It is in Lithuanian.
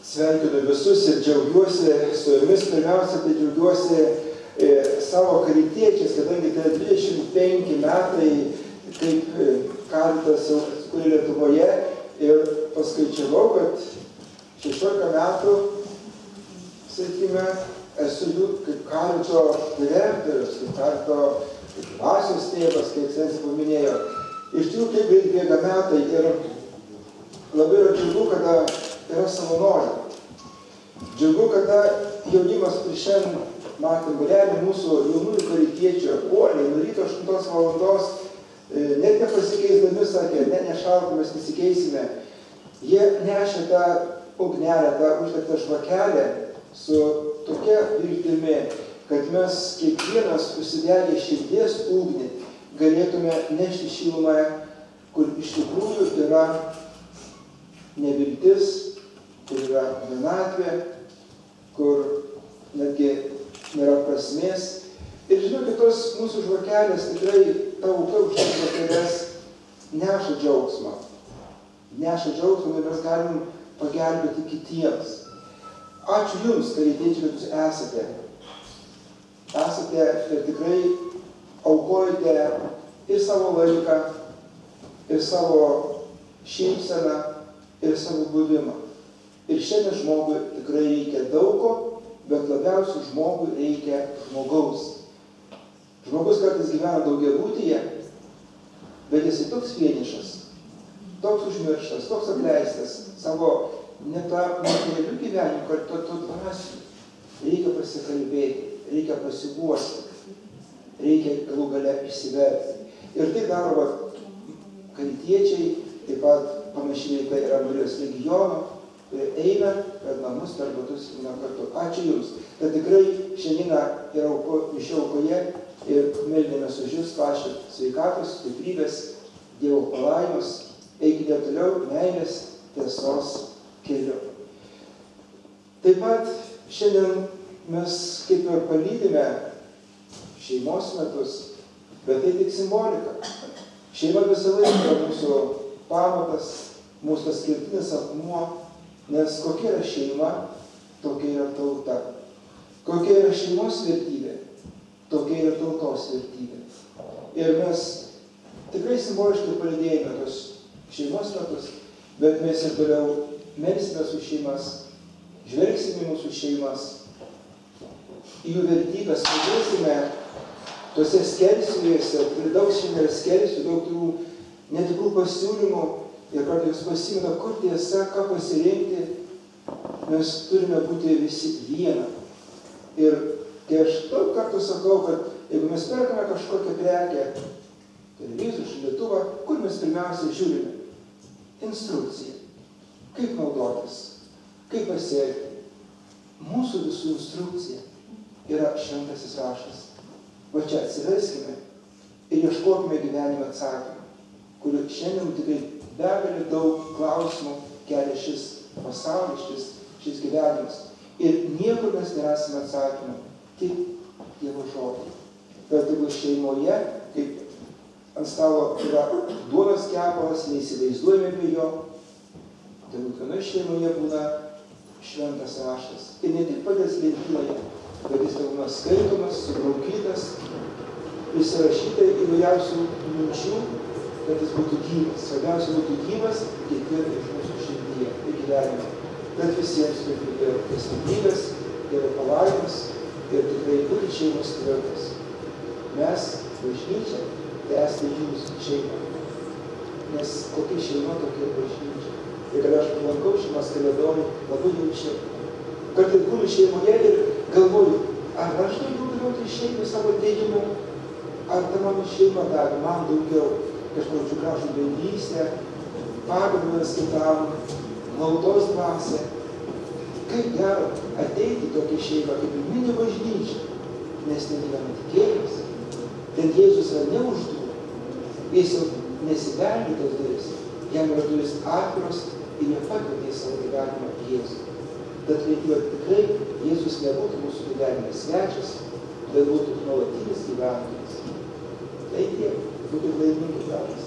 Sveikinu visus ir džiaugiuosi su jumis. Pirmiausia, tai džiaugiuosi savo karitiečiais, kadangi tai 25 metai, kaip Karitas jau atsikūrė Lietuvoje, ir paskaičiavau, kad 16 metų, sakykime, esu jų kaip Karito direktorius, kaip Karito dvasios tėvas, kaip Sensė paminėjo. Iš tikrųjų, kaip greit bėga metai ir labai yra džiugu, kada yra savanoriai. Džiugu, kada jaunimas šiandien matėm būrelį mūsų jaunųjų karitiečių, uoliai, nuo ryto 8 valandos, net nepasikeisdami sakė, nešaltų, mes nesikeisime. Jie nešė tą ugnelę, tą uždegtą žvakelę su tokia viltimi, kad mes kiekvienas užsidegę širdies ugnį galėtume nešti šilumą, kur iš tikrųjų yra neviltis, kur yra vienatvė, kur netgi nėra prasmės. Ir žinokit, tos mūsų žvakelės tikrai tavo už žvakelės neša džiaugsmą. Neša džiaugsmą, ir mes galim pagelbėti kitiems. Ačiū Jums, karitiečiai, kad Jūs esate. Esate ir tikrai aukojate ir savo laiką, ir savo šypseną, ir savo buvimą. Ir šiandien žmogui tikrai reikia daugo, bet labiausiai žmogui reikia žmogaus. Žmogus kartais gyvena daugiabutyje, bet jis toks vienišas, toks užmirštas, toks apleistas savo materialių gyvenimų, kad to dvasių. Reikia pasikalbėti, reikia pasiguosti, reikia galų gale išsiverti. Ir tai daro karitiečiai, taip pat panašiai veikla yra Marijos legiono, kurie eina per namus, per batus ir kartu. Ačiū Jums. Tai tikrai šiandieną yra mišių aukoje ir meldėmės už Jus, prašė sveikatos, stiprybės, Dievo palaimos, eikite toliau meilės tiesos keliu. Taip pat šiandien mes kaip ir palydime šeimos metus, bet tai tik simbolika. Šeima visą laiką yra mūsų pamatas, mūsų tas kertinis akmuo, nes kokia yra šeima, tokia yra tauta. Kokia yra šeimos vertybė, tokia yra tautos vertybė. Ir mes tikrai simboliškai palydėjome tos šeimos metus, bet mes ir toliau melsime su šeimas, žvelgsime mūsų šeimas, į jų vertybės, padėsime tuose skersvėjose, ir daug šiandien yra skersvių, daug tų netikrų pasiūlymų, ir kartais pasimena, kur tiesa, ką pasirinkti, mes turime būti visi viena. Ir kai aš daug kartų sakau, kad jeigu mes perkame kažkokią prekę, televizorių, šaldytuvą, kur mes pirmiausiai žiūrime? Instrukcija. Kaip naudotis, kaip pasielgti. Mūsų visų instrukcija yra šventasis raštas. Va čia atsiverskime ir ieškokime gyvenimo atsakymą, kurių šiandien tikrai begalė daug klausimų kelia šis pasaulis, šis gyvenimas. Ir niekur mes nerasime atsakymą, tik Dievo žodį. Bet jeigu šeimoje, kaip ant stalo yra duonos kepalas, neįsivaizduojame be jo, tai kiekvienoje šeimoje būna šventas raštas. Ir ne tik padės lentynoje, bet jis būna skaitomas, subraukytas, prisirašyta įvairiausių minčių, kad jis būtų gyvas. Svarbiausia būtų gyvas kiekvieną iš mūsų širdyje ir gyvenime. Bet visiems reikia stiprybės, Dievo palaimes ir tikrai būti šeimos tvirtas. Mes, bažnyčia, tai esate Jūsų šeima. Nes kokia šeima, tokia bažnyčia. Ir kada aš lankau šeimas kalėdom, labai jaučiu. Kartais būnu šeimoje ir galvoju, ar aš daugiau galiu išeiti savo teigimu, ar ta mano šeima davė man daugiau. Kažkokiu gražų bendrystę, pagarbas kitam, maldos dvasią. Kaip gera ateiti į tokią šeimą, kaip ir mini bažnyčia, nes ten gyvena tikėjimas. Ten Jėzus yra ne už durų. Jis jau nesibeldžia tos duris. Jam yra duris atviros ir nepakvietė į savo gyvenimą Jėzų. Tad reikia tikrai Jėzus nebūtų mūsų gyvenime svečias, bet būtų nuolatinis gyventojas. Tai tiek. Būtų laimingi, brolius.